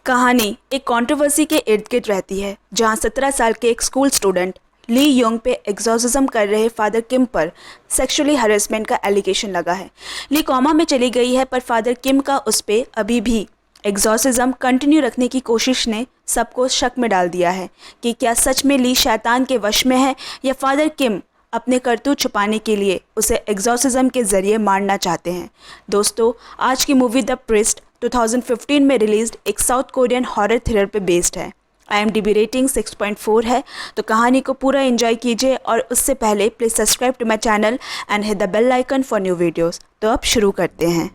कहानी एक कंट्रोवर्सी के इर्द गिर्द रहती है, जहां 17 साल के एक स्कूल स्टूडेंट ली योंग पे एग्जॉर्सिज्म कर रहे फादर किम पर सेक्सुअली हरेसमेंट का एलिगेशन लगा है। ली कोमा में चली गई है, पर फादर किम का उस पे अभी भी एग्जॉर्सिज्म कंटिन्यू रखने की कोशिश ने सबको शक में डाल दिया है कि क्या सच में ली शैतान के वश में है या फादर किम अपने करतूत छुपाने के लिए उसे एग्जॉर्सिज्म के जरिए मारना चाहते हैं। दोस्तों, आज की मूवी द प्रीस्ट 2015 में रिलीज्ड एक साउथ कोरियन हॉरर थ्रिलर पे बेस्ड है। IMDb रेटिंग 6.4 है। तो कहानी को पूरा एंजॉय कीजिए, और उससे पहले please subscribe to my channel and hit the bell icon for new videos. तो अब शुरू करते हैं।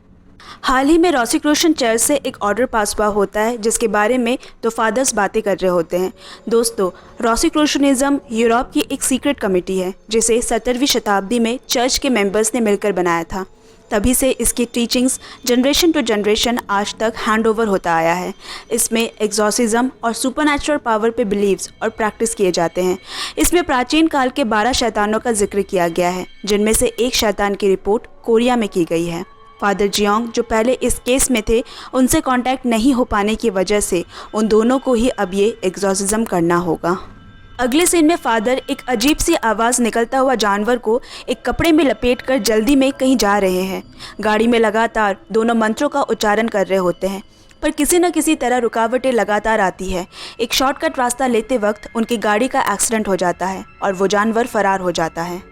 हाल ही में रोसिक्रूशन चर्च से एक ऑर्डर पास हुआ होता है, जिसके बारे में दो फादर्स बातें कर रहे होते हैं। दोस्तों, रोसिक्रूशनिज्म यूरोप की एक सीक्रेट कमेटी है, जिसे 17वीं शताब्दी में चर्च के मेंबर्स ने मिलकर बनाया था। तभी से इसकी टीचिंग्स जनरेशन टू जनरेशन आज तक हैंड ओवर होता आया है। इसमें एग्जॉर्सिज्म और सुपरनैचुरल पावर पे बिलीव्स और प्रैक्टिस किए जाते हैं। इसमें प्राचीन काल के 12 शैतानों का जिक्र किया गया है, जिनमें से एक शैतान की रिपोर्ट कोरिया में की गई है। फादर जियोंग, जो पहले इस केस में थे, उनसे कांटेक्ट नहीं हो पाने की वजह से उन दोनों को ही अब ये एग्जॉर्सिज्म करना होगा। अगले सीन में फादर एक अजीब सी आवाज़ निकलता हुआ जानवर को एक कपड़े में लपेटकर जल्दी में कहीं जा रहे हैं। गाड़ी में लगातार दोनों मंत्रों का उच्चारण कर रहे होते हैं, पर किसी न किसी तरह रुकावटें लगातार आती है। एक शॉर्टकट रास्ता लेते वक्त उनकी गाड़ी का एक्सीडेंट हो जाता है और वो जानवर फरार हो जाता है।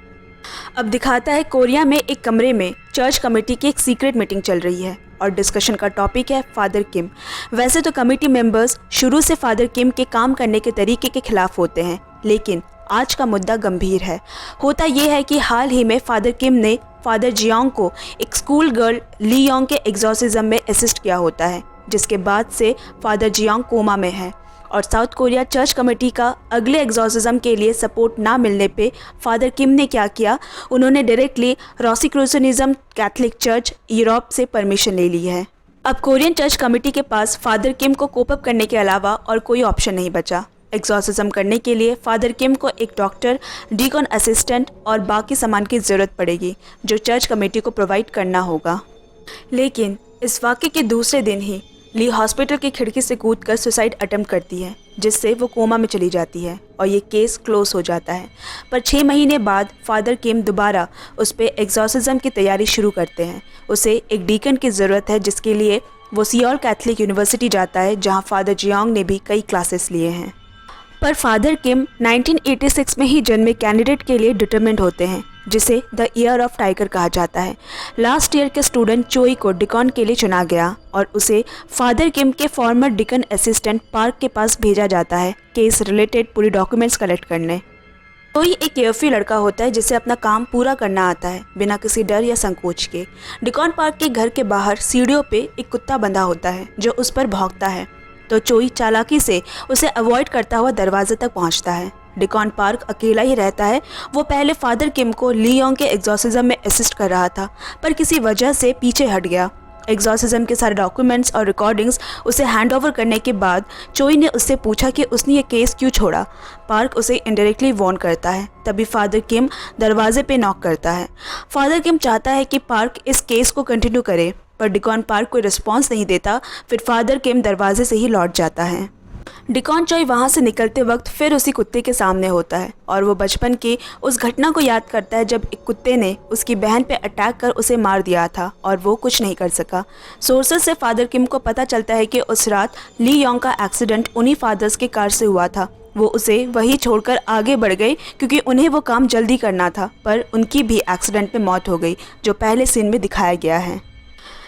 अब दिखाता है कोरिया में एक कमरे में चर्च कमेटी की एक सीक्रेट मीटिंग चल रही है, और डिस्कशन का टॉपिक है फादर किम। वैसे तो कमेटी मेंबर्स शुरू से फादर किम के काम करने के तरीके के खिलाफ होते हैं, लेकिन आज का मुद्दा गंभीर है। होता यह है कि हाल ही में फादर किम ने फादर जियोंग को एक स्कूल गर्ल ली योंग के एग्जॉर्सिज्म में असिस्ट किया होता है, जिसके बाद से फादर जियोंग कोमा में है। और साउथ कोरिया चर्च कमेटी का अगले एग्जॉर्सिज्म के लिए सपोर्ट ना मिलने पे फादर किम ने क्या किया, उन्होंने डायरेक्टली रोसिक्रूशनिज्म कैथोलिक चर्च यूरोप से परमिशन ले ली है। अब कोरियन चर्च कमेटी के पास फादर किम को कोप अप करने के अलावा और कोई ऑप्शन नहीं बचा। एग्जॉर्सिज्म करने के लिए फादर किम को एक डॉक्टर, डीकॉन असिस्टेंट और बाकी सामान की ज़रूरत पड़ेगी, जो चर्च कमेटी को प्रोवाइड करना होगा। लेकिन इस वाक़े के दूसरे दिन ही ली हॉस्पिटल की खिड़की से कूदकर सुसाइड अटेम्प्ट करती है, जिससे वो कोमा में चली जाती है और ये केस क्लोज हो जाता है। पर 6 महीने बाद फादर किम दोबारा उस पर एग्जॉर्सिज्म की तैयारी शुरू करते हैं। उसे एक डीकन की ज़रूरत है, जिसके लिए वो सियोल कैथोलिक यूनिवर्सिटी जाता है, जहाँ फादर जियोंग ने भी कई क्लासेस लिए हैं। पर फादर किम 1986 में ही जन्मे कैंडिडेट के लिए डिटरमिन्ड होते हैं, जिसे द ईयर ऑफ टाइगर कहा जाता है। लास्ट ईयर के स्टूडेंट चोई को डिकॉन के लिए चुना गया और उसे फादर किम के फॉर्मर डिकन असिस्टेंट पार्क के पास भेजा जाता है केस रिलेटेड पूरी डॉक्यूमेंट्स कलेक्ट करने। चोई एक केयरफ्री लड़का होता है, जिसे अपना काम पूरा करना आता है बिना किसी डर या संकोच के। डिकॉन पार्क के घर के बाहर सीढ़ियों पे एक कुत्ता बंधा होता है, जो उस पर भौंकता है, तो चोई चालाकी से उसे अवॉइड करता हुआ दरवाजे तक पहुंचता है। डिकॉन पार्क अकेला ही रहता है। वो पहले फादर किम को ली योंग के एग्जॉर्सिज्म में असिस्ट कर रहा था, पर किसी वजह से पीछे हट गया। एग्जॉर्सिज्म के सारे डॉक्यूमेंट्स और रिकॉर्डिंग्स उसे हैंड ओवर करने के बाद चोई ने उससे पूछा कि उसने ये केस क्यों छोड़ा। पार्क उसे इनडायरेक्टली वार्न करता है। तभी फादर किम दरवाजे पे नॉक करता है। फादर किम चाहता है कि पार्क इस केस को कंटिन्यू करे, पर डिकॉन पार्क कोई रिस्पॉन्स नहीं देता। फिर फादर किम दरवाजे से ही लौट जाता है। डिकॉन चोई वहाँ से निकलते वक्त फिर उसी कुत्ते के सामने होता है, और वो बचपन की उस घटना को याद करता है जब एक कुत्ते ने उसकी बहन पे अटैक कर उसे मार दिया था और वो कुछ नहीं कर सका। सोर्सेस से फादर किम को पता चलता है कि उस रात ली योंग का एक्सीडेंट उन्हीं फादर्स के कार से हुआ था। वो उसे वही छोड़कर आगे बढ़ गए, क्योंकि उन्हें वो काम जल्दी करना था, पर उनकी भी एक्सीडेंट में मौत हो गई, जो पहले सीन में दिखाया गया है।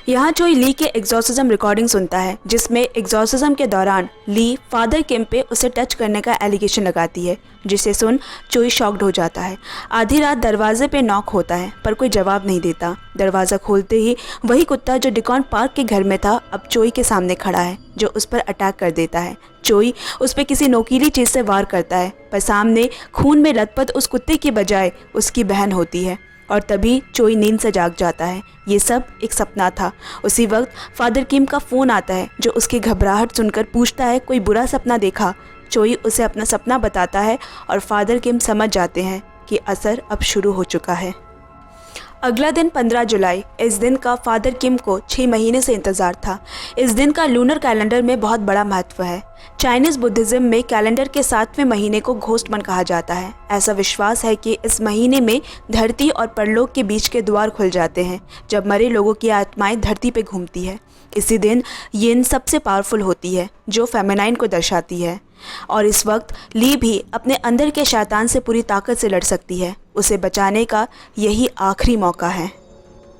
यहाँ चोई ली के एग्जॉर्सिज्म रिकॉर्डिंग सुनता है, जिसमें एग्जॉर्सिज्म के दौरान ली फादर किम पे उसे टच करने का एलिगेशन लगाती है, जिसे सुन चोई शॉक्ड हो जाता है। आधी रात दरवाजे पे नॉक होता है, पर कोई जवाब नहीं देता। दरवाज़ा खोलते ही वही कुत्ता जो डिकॉन पार्क के घर में था, अब चोई के सामने खड़ा है, जो उस पर अटैक कर देता है। चोई उस पर किसी नोकीली चीज़ से वार करता है, पर सामने खून में लथपथ उस कुत्ते की बजाय उसकी बहन होती है, और तभी चोई नींद से जाग जाता है। ये सब एक सपना था। उसी वक्त फादर किम का फ़ोन आता है, जो उसकी घबराहट सुनकर पूछता है कोई बुरा सपना देखा। चोई उसे अपना सपना बताता है और फादर किम समझ जाते हैं कि असर अब शुरू हो चुका है। अगला दिन 15 जुलाई। इस दिन का फादर किम को 6 महीने से इंतज़ार था। इस दिन का लूनर कैलेंडर में बहुत बड़ा महत्व है। चाइनीज़ बुद्धिज़्म में कैलेंडर के 7वें महीने को घोस्ट मंथ कहा जाता है। ऐसा विश्वास है कि इस महीने में धरती और परलोक के बीच के द्वार खुल जाते हैं, जब मरे लोगों की आत्माएं धरती पे घूमती है। इसी दिन यिन सबसे पावरफुल होती है, जो फेमिनाइन को दर्शाती है, और इस वक्त ली भी अपने अंदर के शैतान से पूरी ताकत से लड़ सकती है। उसे बचाने का यही आखिरी मौका है।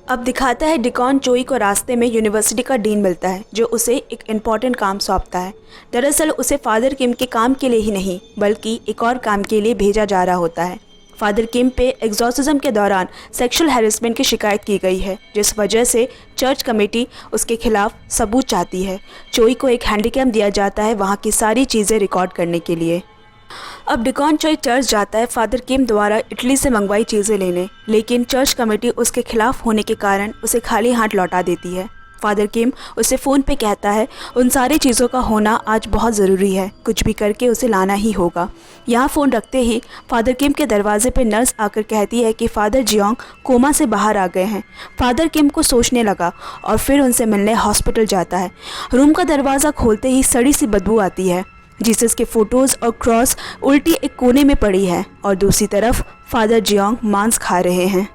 अब दिखाता है डिकॉन चोई को रास्ते में यूनिवर्सिटी का डीन मिलता है, जो उसे एक इम्पॉर्टेंट काम सौंपता है। दरअसल उसे फादर किम के काम के लिए ही नहीं, बल्कि एक और काम के लिए भेजा जा रहा होता है। फादर किम पे एग्जॉर्सिज्म के दौरान सेक्सुअल हैरेसमेंट की शिकायत की गई है, जिस वजह से चर्च कमेटी उसके खिलाफ सबूत चाहती है। चोई को एक हैंडीकैम दिया जाता है वहाँ की सारी चीज़ें रिकॉर्ड करने के लिए। अब डिकॉन चोई चर्च जाता है फादर किम द्वारा इटली से मंगवाई चीज़ें लेने, लेकिन चर्च कमेटी उसके खिलाफ होने के कारण उसे खाली हाथ लौटा देती है। फादर किम उसे फ़ोन पे कहता है उन सारी चीज़ों का होना आज बहुत ज़रूरी है, कुछ भी करके उसे लाना ही होगा। यहाँ फ़ोन रखते ही फादर किम के दरवाजे पे नर्स आकर कहती है कि फादर जियोंग कोमा से बाहर आ गए हैं। फादर किम को सोचने लगा और फिर उनसे मिलने हॉस्पिटल जाता है। रूम का दरवाज़ा खोलते ही सड़ी सी बदबू आती है। जीसस के फ़ोटोज़ और क्रॉस उल्टी एक कोने में पड़ी है और दूसरी तरफ फादर जियोंग मांस खा रहे हैं।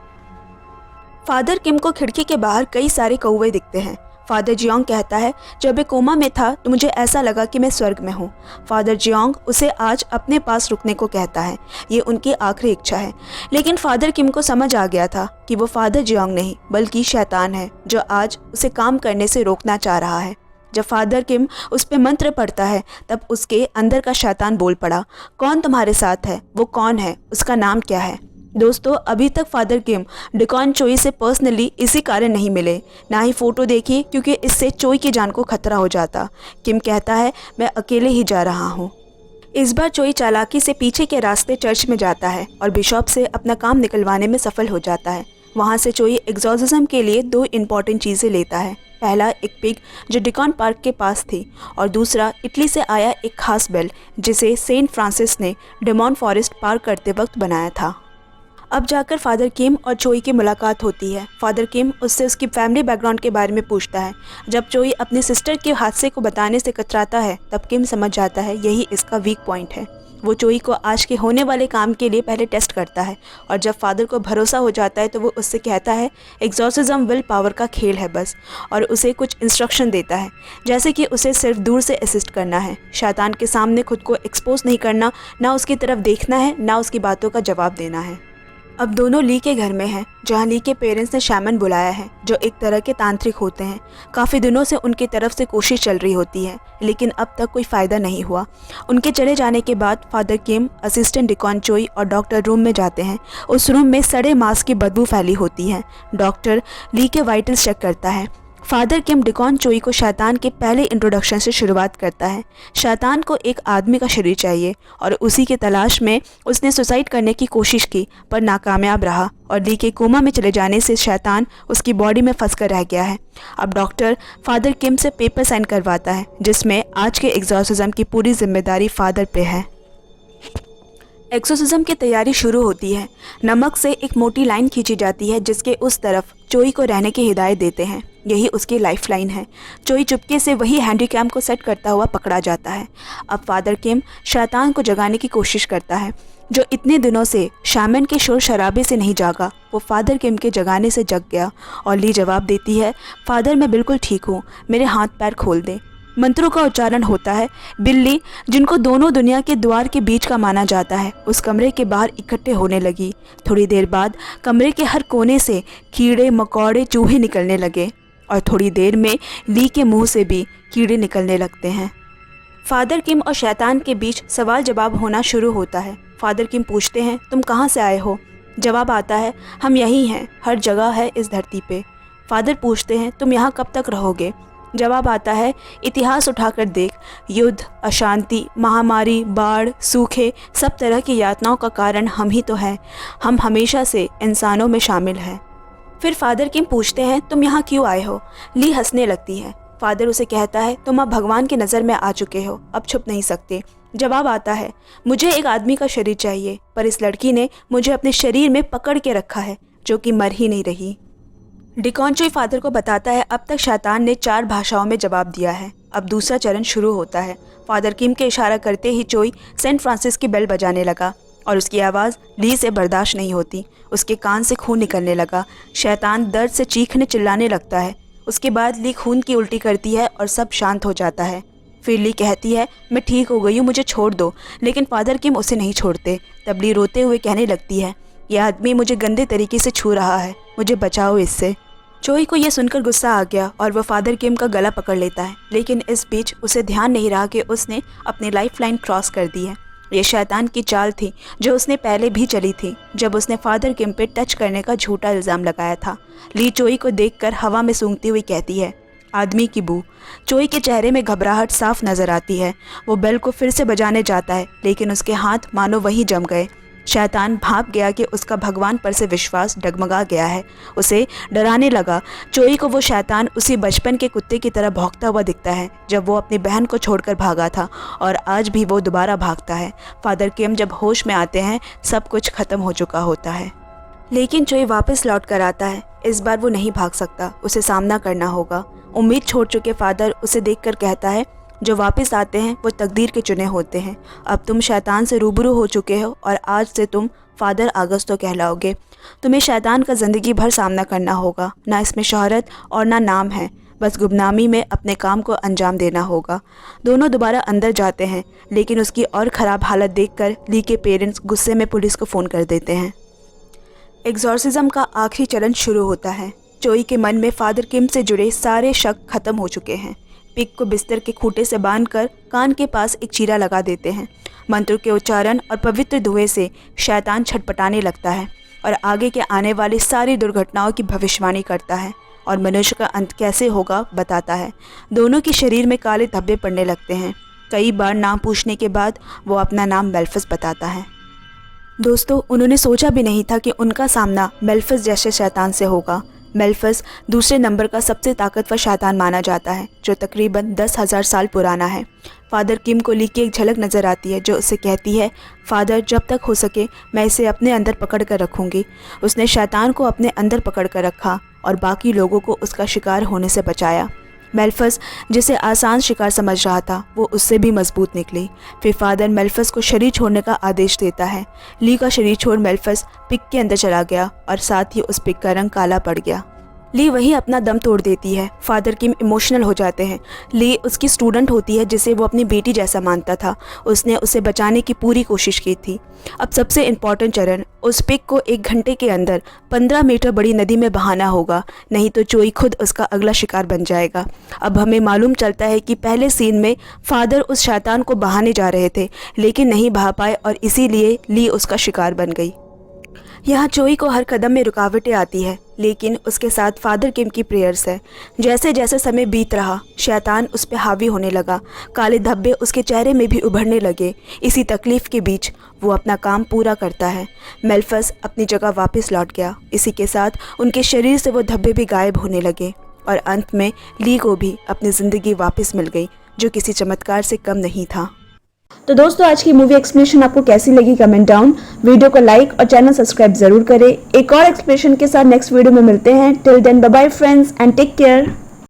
फादर किम को खिड़की के बाहर कई सारे कौवे दिखते हैं। फादर जियोंग कहता है जब मैं कोमा में था तो मुझे ऐसा लगा कि मैं स्वर्ग में हूँ। फादर जियोंग उसे आज अपने पास रुकने को कहता है, ये उनकी आखिरी इच्छा है। लेकिन फादर किम को समझ आ गया था कि वो फादर जियोंग नहीं बल्कि शैतान है, जो आज उसे काम करने से रोकना चाह रहा है। जब फादर किम उस पर मंत्र पढ़ता है तब उसके अंदर का शैतान बोल पड़ा, कौन तुम्हारे साथ है, वो कौन है, उसका नाम क्या है। दोस्तों, अभी तक फादर किम डिकॉन चोई से पर्सनली इसी कारण नहीं मिले, ना ही फ़ोटो देखी, क्योंकि इससे चोई की जान को खतरा हो जाता। किम कहता है मैं अकेले ही जा रहा हूँ। इस बार चोई चालाकी से पीछे के रास्ते चर्च में जाता है और बिशप से अपना काम निकलवाने में सफल हो जाता है। वहाँ से चोई एग्जॉर्सिज्म के लिए 2 इम्पॉर्टेंट चीज़ें लेता है। पहला एक पिग जो डिकॉन पार्क के पास थी, और दूसरा इटली से आया एक खास बेल जिसे सेंट फ्रांसिस ने डेमोन फॉरेस्ट पार करते वक्त बनाया था। अब जाकर फादर किम और चोई की मुलाकात होती है। फादर किम उससे उसकी फैमिली बैकग्राउंड के बारे में पूछता है। जब चोई अपनी सिस्टर के हादसे को बताने से कतराता है तब किम समझ जाता है यही इसका वीक पॉइंट है। वो चोई को आज के होने वाले काम के लिए पहले टेस्ट करता है, और जब फादर को भरोसा हो जाता है तो वो उससे कहता है एग्जॉर्सिज्म विल पावर का खेल है बस, और उसे कुछ इंस्ट्रक्शन देता है, जैसे कि उसे सिर्फ दूर से असिस्ट करना है, शैतान के सामने खुद को एक्सपोज नहीं करना, ना उसकी तरफ देखना है, ना उसकी बातों का जवाब देना है। अब दोनों ली के घर में हैं, जहां ली के पेरेंट्स ने शैमन बुलाया है, जो एक तरह के तांत्रिक होते हैं। काफ़ी दिनों से उनकी तरफ से कोशिश चल रही होती है, लेकिन अब तक कोई फ़ायदा नहीं हुआ। उनके चले जाने के बाद फादर किम, असिस्टेंट डिकॉन चोई और डॉक्टर रूम में जाते हैं। उस रूम में सड़े मांस की बदबू फैली होती है। डॉक्टर ली के वाइटल्स चेक करता है। फादर किम डिकॉन चोई को शैतान के पहले इंट्रोडक्शन से शुरुआत करता है। शैतान को एक आदमी का शरीर चाहिए, और उसी की तलाश में उसने सुसाइड करने की कोशिश की पर नाकामयाब रहा, और ली के कोमा में चले जाने से शैतान उसकी बॉडी में फंस कर रह गया है। अब डॉक्टर फादर किम से पेपर साइन करवाता है, जिसमें आज के एग्जॉर्सिज्म की पूरी जिम्मेदारी फादर पे है। एक्सोसिज्म की तैयारी शुरू होती है। नमक से एक मोटी लाइन खींची जाती है, जिसके उस तरफ चोई को रहने की हिदायत देते हैं। यही उसकी लाइफ लाइन है। चोई चुपके से वही हैंडीकैम को सेट करता हुआ पकड़ा जाता है। अब फादर किम शैतान को जगाने की कोशिश करता है, जो इतने दिनों से शैमन के शोर शराबे से नहीं जागा, वो फादर किम के जगाने से जग गया। और ली जवाब देती है, फादर मैं बिल्कुल ठीक हूँ, मेरे हाथ पैर खोल दें। मंत्रों का उच्चारण होता है। बिल्ली, जिनको दोनों दुनिया के द्वार के बीच का माना जाता है, उस कमरे के बाहर इकट्ठे होने लगी। थोड़ी देर बाद कमरे के हर कोने से कीड़े मकोड़े चूहे निकलने लगे, और थोड़ी देर में ली के मुंह से भी कीड़े निकलने लगते हैं। फादर किम और शैतान के बीच सवाल जवाब होना शुरू होता है। फादर किम पूछते हैं, तुम कहाँ से आए हो? जवाब आता है, हम यहीं हैं, हर जगह है इस धरती पे। फादर पूछते हैं, तुम यहाँ कब तक रहोगे? जवाब आता है, इतिहास उठाकर देख, युद्ध, अशांति, महामारी, बाढ़, सूखे, सब तरह की यातनाओं का कारण हम ही तो हैं। हम हमेशा से इंसानों में शामिल हैं। फिर फादर किम पूछते हैं, तुम यहाँ क्यों आए हो? ली हंसने लगती है। फादर उसे कहता है, तुम अब भगवान की नज़र में आ चुके हो, अब छुप नहीं सकते। जवाब आता है, मुझे एक आदमी का शरीर चाहिए, पर इस लड़की ने मुझे अपने शरीर में पकड़ के रखा है। जो कि मर ही नहीं रही। डिकॉन चोई फादर को बताता है अब तक शैतान ने 4 भाषाओं में जवाब दिया है। अब दूसरा चरण शुरू होता है। फादर किम के इशारा करते ही चोई सेंट फ्रांसिस की बेल बजाने लगा और उसकी आवाज़ ली से बर्दाश्त नहीं होती। उसके कान से खून निकलने लगा। शैतान दर्द से चीखने चिल्लाने लगता है। उसके बाद ली खून की उल्टी करती है और सब शांत हो जाता है। फिर ली कहती है मैं ठीक हो गई हूँ, मुझे छोड़ दो, लेकिन फादर किम उसे नहीं छोड़ते। तब ली रोते हुए कहने लगती है यह आदमी मुझे गंदे तरीके से छू रहा है, मुझे बचाओ इससे। चोई को यह सुनकर गुस्सा आ गया और वह फादर किम का गला पकड़ लेता है, लेकिन इस बीच उसे ध्यान नहीं रहा कि उसने अपनी लाइफ लाइन क्रॉस कर दी है। ये शैतान की चाल थी जो उसने पहले भी चली थी जब उसने फादर किम पे टच करने का झूठा इल्ज़ाम लगाया था। ली चोई को देखकर हवा में सूंघती हुई कहती है आदमी की बू। चोई के चेहरे में घबराहट साफ नज़र आती है। वो बेल को फिर से बजाने जाता है, लेकिन उसके हाथ मानो वहीं जम गए। शैतान भाप गया कि उसका भगवान पर से विश्वास डगमगा गया है। उसे डराने लगा। चोई को वो शैतान उसी बचपन के कुत्ते की तरह भौंकता हुआ दिखता है जब वो अपनी बहन को छोड़कर भागा था, और आज भी वो दोबारा भागता है। फादर किम जब होश में आते हैं सब कुछ खत्म हो चुका होता है, लेकिन चोई वापस लौट कर आता है। इस बार वो नहीं भाग सकता, उसे सामना करना होगा। उम्मीद छोड़ चुके फादर उसे देखकर कहता है जो वापस आते हैं वो तकदीर के चुने होते हैं। अब तुम शैतान से रूबरू हो चुके हो और आज से तुम फादर आगस्तो कहलाओगे। तुम्हें शैतान का ज़िंदगी भर सामना करना होगा। ना इसमें शोहरत और ना नाम है, बस गुमनामी में अपने काम को अंजाम देना होगा। दोनों दोबारा अंदर जाते हैं, लेकिन उसकी और ख़राब हालत देखकर ली के पेरेंट्स गुस्से में पुलिस को फ़ोन कर देते हैं। एग्जॉर्सिज्म का आखिरी चरण शुरू होता है। चोई के मन में फादर किम से जुड़े सारे शक खत्म हो चुके हैं। पिग को बिस्तर के खूंटे से बांधकर कान के पास एक चीरा लगा देते हैं। मंत्र के उच्चारण और पवित्र धुएं से शैतान छटपटाने लगता है और आगे के आने वाली सारी दुर्घटनाओं की भविष्यवाणी करता है और मनुष्य का अंत कैसे होगा बताता है। दोनों के शरीर में काले धब्बे पड़ने लगते हैं। कई बार नाम पूछने के बाद वो अपना नाम मेल्फस बताता है। दोस्तों, उन्होंने सोचा भी नहीं था कि उनका सामना मेल्फस जैसे शैतान से होगा। मेल्फस दूसरे नंबर का सबसे ताकतवर शैतान माना जाता है, जो तकरीबन 10,000 साल पुराना है। फादर किम को ली की एक झलक नज़र आती है जो उसे कहती है फादर जब तक हो सके मैं इसे अपने अंदर पकड़ कर रखूँगी। उसने शैतान को अपने अंदर पकड़ कर रखा और बाकी लोगों को उसका शिकार होने से बचाया। मेल्फस जिसे आसान शिकार समझ रहा था वो उससे भी मजबूत निकली। फिर फादर मेल्फस को शरीर छोड़ने का आदेश देता है। ली का शरीर छोड़ मेल्फस पिग के अंदर चला गया और साथ ही उस पिग का रंग काला पड़ गया। ली वहीं अपना दम तोड़ देती है। फादर किम इमोशनल हो जाते हैं। ली उसकी स्टूडेंट होती है जिसे वो अपनी बेटी जैसा मानता था। उसने उसे बचाने की पूरी कोशिश की थी। अब सबसे इम्पॉर्टेंट चरण, उस पिग को 1 घंटे के अंदर 15 मीटर बड़ी नदी में बहाना होगा, नहीं तो चोई खुद उसका अगला शिकार बन जाएगा। अब हमें मालूम चलता है कि पहले सीन में फादर उस शैतान को बहाने जा रहे थे, लेकिन नहीं बहा पाए और इसीलिए ली उसका शिकार बन गई। यहाँ चोई को हर कदम में रुकावटें आती है, लेकिन उसके साथ फादर किम की प्रेयर्स है। जैसे जैसे समय बीत रहा शैतान उस पर हावी होने लगा। काले धब्बे उसके चेहरे में भी उभरने लगे। इसी तकलीफ़ के बीच वो अपना काम पूरा करता है। मेल्फस अपनी जगह वापस लौट गया। इसी के साथ उनके शरीर से वो धब्बे भी गायब होने लगे और अंत में ली को भी अपनी ज़िंदगी वापस मिल गई, जो किसी चमत्कार से कम नहीं था। तो दोस्तों, आज की मूवी एक्सप्लेनेशन आपको कैसी लगी कमेंट डाउन। वीडियो को लाइक और चैनल सब्सक्राइब जरूर करें। एक और एक्सप्लेनेशन के साथ नेक्स्ट वीडियो में मिलते हैं। Till then bye bye friends and take care.